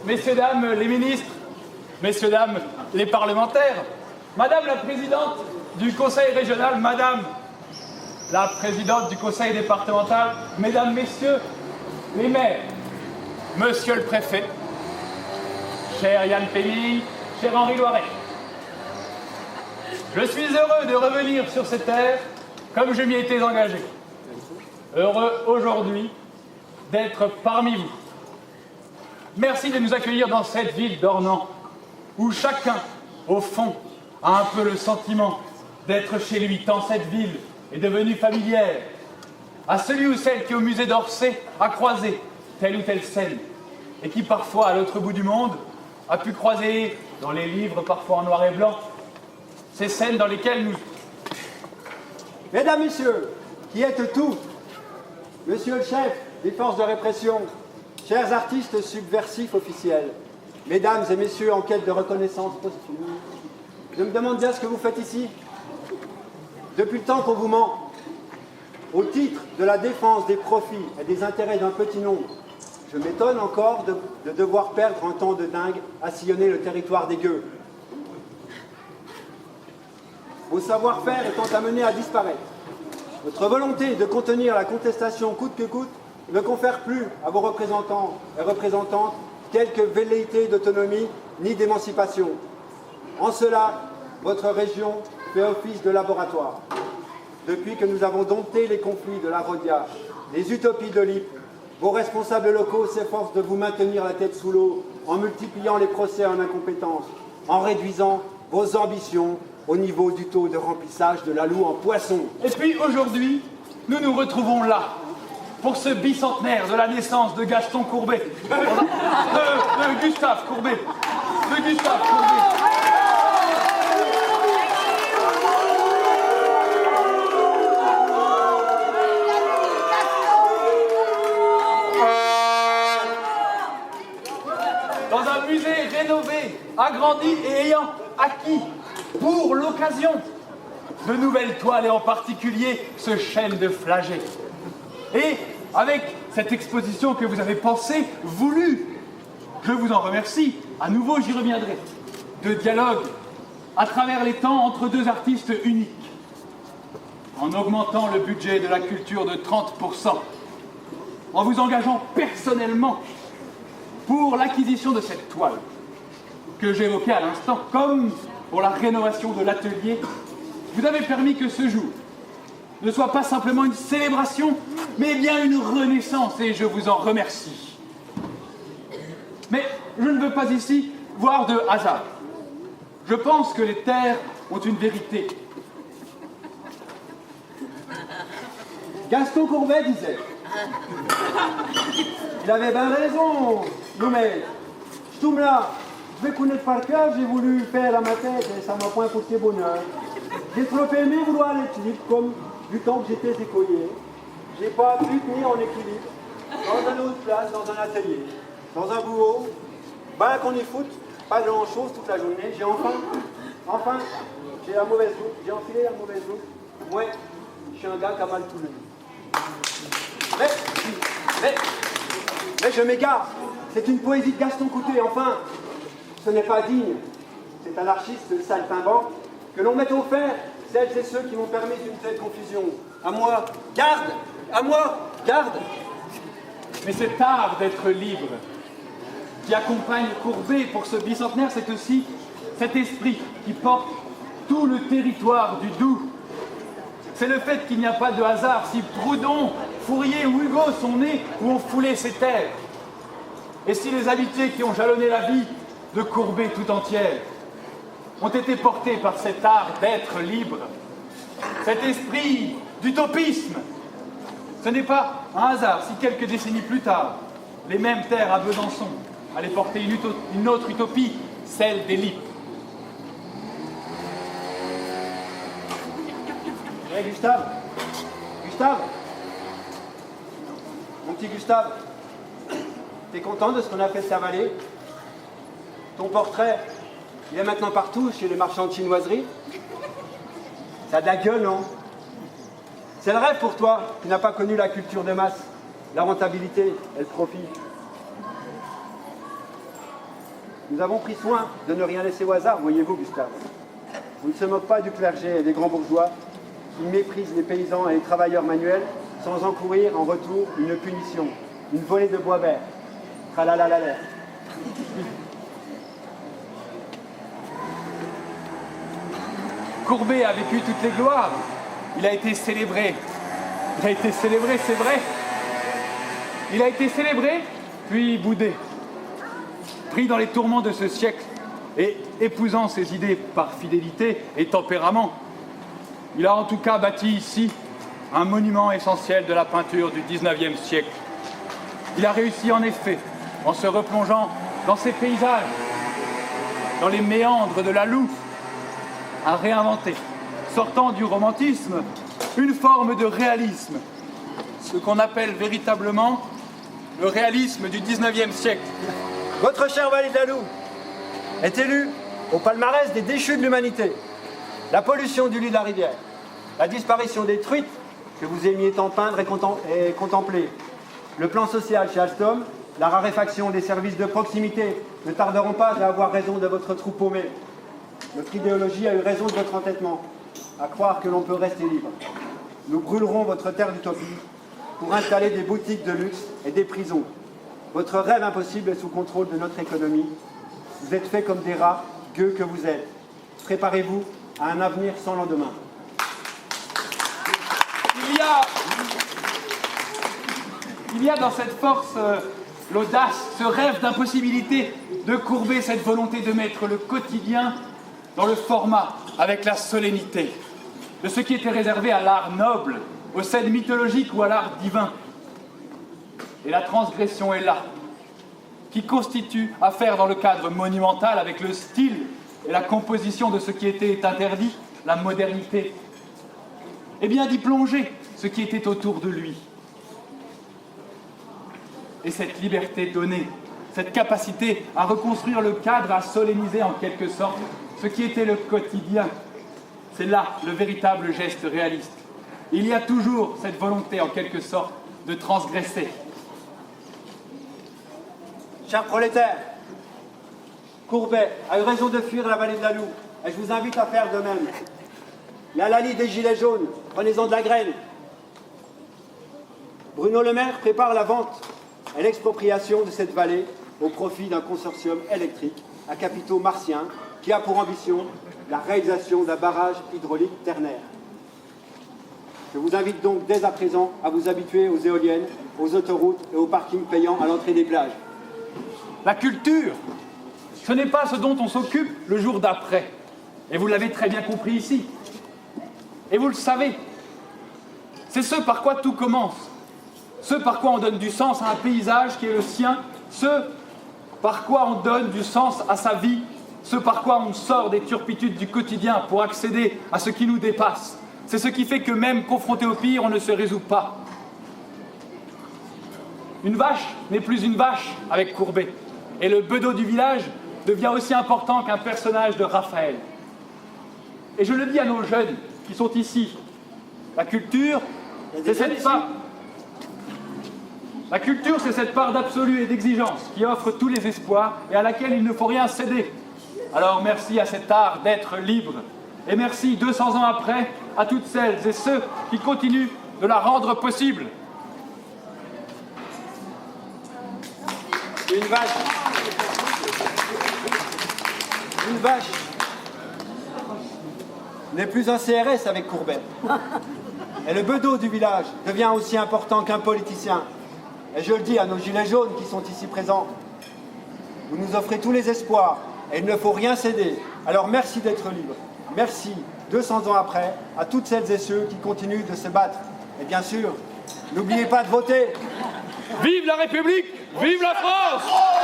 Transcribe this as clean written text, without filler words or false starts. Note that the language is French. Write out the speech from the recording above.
messieurs, dames, les ministres, messieurs, dames, les parlementaires, madame la présidente du conseil régional, madame la présidente du conseil départemental, mesdames, messieurs, les maires, monsieur le préfet, cher Yann Péming, cher Henri Loiret. Je suis heureux de revenir sur ces terres comme je m'y étais engagé. Heureux aujourd'hui d'être parmi vous. Merci de nous accueillir dans cette ville d'Ornans, où chacun, au fond, a un peu le sentiment d'être chez lui, tant cette ville est devenue familière. À celui ou celle qui, au musée d'Orsay, a croisé telle ou telle scène, et qui, parfois, à l'autre bout du monde, a pu croiser, dans les livres, parfois en noir et blanc, ces scènes dans lesquelles nous... Mesdames, Messieurs, qui êtes tous, Monsieur le chef des forces de répression, chers artistes subversifs officiels, Mesdames et Messieurs en quête de reconnaissance posthume, je me demande bien ce que vous faites ici. Depuis le temps qu'on vous ment, au titre de la défense des profits et des intérêts d'un petit nombre, je m'étonne encore de devoir perdre un temps de dingue à sillonner le territoire des gueux. Vos savoir-faire étant amenés à disparaître, votre volonté de contenir la contestation coûte que coûte ne confère plus à vos représentants et représentantes quelque velléité d'autonomie ni d'émancipation. En cela, votre région fait office de laboratoire. Depuis que nous avons dompté les conflits de la Rhodia, les utopies de l'IP, vos responsables locaux s'efforcent de vous maintenir la tête sous l'eau en multipliant les procès en incompétence, en réduisant vos ambitions au niveau du taux de remplissage de la Loue en poisson. Et puis aujourd'hui, nous nous retrouvons là, pour ce bicentenaire de la naissance de Gaston Courbet. De Gustave Courbet. De Gustave Courbet. Dans un musée rénové, agrandi et ayant acquis, pour l'occasion, de nouvelles toiles et en particulier ce chêne de Flagey. Et avec cette exposition que vous avez pensée, voulue, je vous en remercie, à nouveau j'y reviendrai, de dialogue à travers les temps entre deux artistes uniques, en augmentant le budget de la culture de 30%, en vous engageant personnellement pour l'acquisition de cette toile que j'évoquais à l'instant, comme pour la rénovation de l'atelier, vous avez permis que ce jour ne soit pas simplement une célébration, mais bien une renaissance, et je vous en remercie. Mais je ne veux pas ici voir de hasard. Je pense que les terres ont une vérité. Gaston Courbet disait, il avait bien raison, non mais, je tombe là, je vais connaître par cœur, j'ai voulu faire à ma tête et ça m'a point coûté bonheur. J'ai trop aimé vouloir l'équilibre comme du temps que j'étais écolier. J'ai pas pu tenir en équilibre dans une autre place, dans un atelier, dans un boulot, ben qu'on y foute, pas grand chose toute la journée. J'ai enfin, j'ai la mauvaise route, j'ai enfilé la mauvaise route. Moi, je suis un gars qui a mal tourné. Mais je m'égare. C'est une poésie de Gaston Coutet, enfin. Ce n'est pas digne. C'est anarchiste, saltimbanque, que l'on mette au fer celles et ceux qui m'ont permis une telle confusion. À moi, garde! À moi, garde! Mais cet art d'être libre qui accompagne Courbet pour ce bicentenaire, c'est aussi cet esprit qui porte tout le territoire du Doubs. C'est le fait qu'il n'y a pas de hasard si Proudhon, Fourier ou Hugo sont nés ou ont foulé ces terres. Et si les amitiés qui ont jalonné la vie de Courbet tout entière ont été portées par cet art d'être libre, cet esprit d'utopisme, ce n'est pas un hasard si quelques décennies plus tard, les mêmes terres à Besançon allaient porter une autre utopie, celle des Lippes. Hé Gustave, mon petit Gustave, t'es content de ce qu'on a fait de ta vallée? Ton portrait, il est maintenant partout chez les marchands de chinoiserie. Ça a de la gueule, non? C'est le rêve pour toi qui n'as pas connu la culture de masse, la rentabilité et le profit. Nous avons pris soin de ne rien laisser au hasard, voyez-vous, Gustave. On ne se moque pas du clergé et des grands bourgeois qui méprisent les paysans et les travailleurs manuels sans encourir en retour une punition, une volée de bois vert. Tralalalala. Courbet a vécu toutes les gloires. Il a été célébré. Il a été célébré, c'est vrai. Il a été célébré, puis boudé. Pris dans les tourments de ce siècle et épousant ses idées par fidélité et tempérament, il a en tout cas bâti ici un monument essentiel de la peinture du XIXe siècle. Il a réussi en effet, en se replongeant dans ces paysages, dans les méandres de la Loue, à réinventer, sortant du romantisme, une forme de réalisme, ce qu'on appelle véritablement le réalisme du XIXe siècle. Votre cher Vallée de la Loue est élu au palmarès des déchus de l'humanité. La pollution du lit de la rivière, la disparition des truites que vous aimiez tant peindre et contempler, le plan social chez Alstom, la raréfaction des services de proximité ne tarderont pas à avoir raison de votre trou paumé. Notre idéologie a eu raison de votre entêtement, à croire que l'on peut rester libre. Nous brûlerons votre terre d'utopie pour installer des boutiques de luxe et des prisons. Votre rêve impossible est sous contrôle de notre économie. Vous êtes faits comme des rats, gueux que vous êtes. Préparez-vous à un avenir sans lendemain. Il y a dans cette force l'audace, ce rêve d'impossibilité de courber cette volonté de mettre le quotidien dans le format avec la solennité de ce qui était réservé à l'art noble, aux scènes mythologiques ou à l'art divin. Et la transgression est là, qui constitue à faire dans le cadre monumental avec le style et la composition de ce qui était interdit, la modernité. Et bien d'y plonger ce qui était autour de lui. Et cette liberté donnée, cette capacité à reconstruire le cadre, à solenniser en quelque sorte ce qui était le quotidien, c'est là le véritable geste réaliste. Il y a toujours cette volonté en quelque sorte de transgresser. Chers prolétaires, Courbet a eu raison de fuir la vallée de la Loue, et je vous invite à faire de même. Mais à la lie des gilets jaunes, prenez-en de la graine. Bruno Le Maire prépare la vente et l'expropriation de cette vallée au profit d'un consortium électrique à capitaux martiens qui a pour ambition la réalisation d'un barrage hydraulique ternaire. Je vous invite donc dès à présent à vous habituer aux éoliennes, aux autoroutes et aux parkings payants à l'entrée des plages. La culture, ce n'est pas ce dont on s'occupe le jour d'après. Et vous l'avez très bien compris ici. Et vous le savez. C'est ce par quoi tout commence. Ce par quoi on donne du sens à un paysage qui est le sien. Ce par quoi on donne du sens à sa vie. Ce par quoi on sort des turpitudes du quotidien pour accéder à ce qui nous dépasse. C'est ce qui fait que même confronté au pire, on ne se résout pas. Une vache n'est plus une vache avec Courbet. Et le bedeau du village devient aussi important qu'un personnage de Raphaël. Et je le dis à nos jeunes qui sont ici. La culture, c'est cette part. La culture, c'est cette part d'absolu et d'exigence qui offre tous les espoirs et à laquelle il ne faut rien céder. Alors merci à cet art d'être libre. Et merci, 200 ans après, à toutes celles et ceux qui continuent de la rendre possible. Une vache n'est plus un CRS avec Courbet. Et le bedeau du village devient aussi important qu'un politicien. Et je le dis à nos gilets jaunes qui sont ici présents. Vous nous offrez tous les espoirs et il ne faut rien céder. Alors merci d'être libre. Merci, 200 ans après, à toutes celles et ceux qui continuent de se battre. Et bien sûr, n'oubliez pas de voter. Vive la République! Vive la France!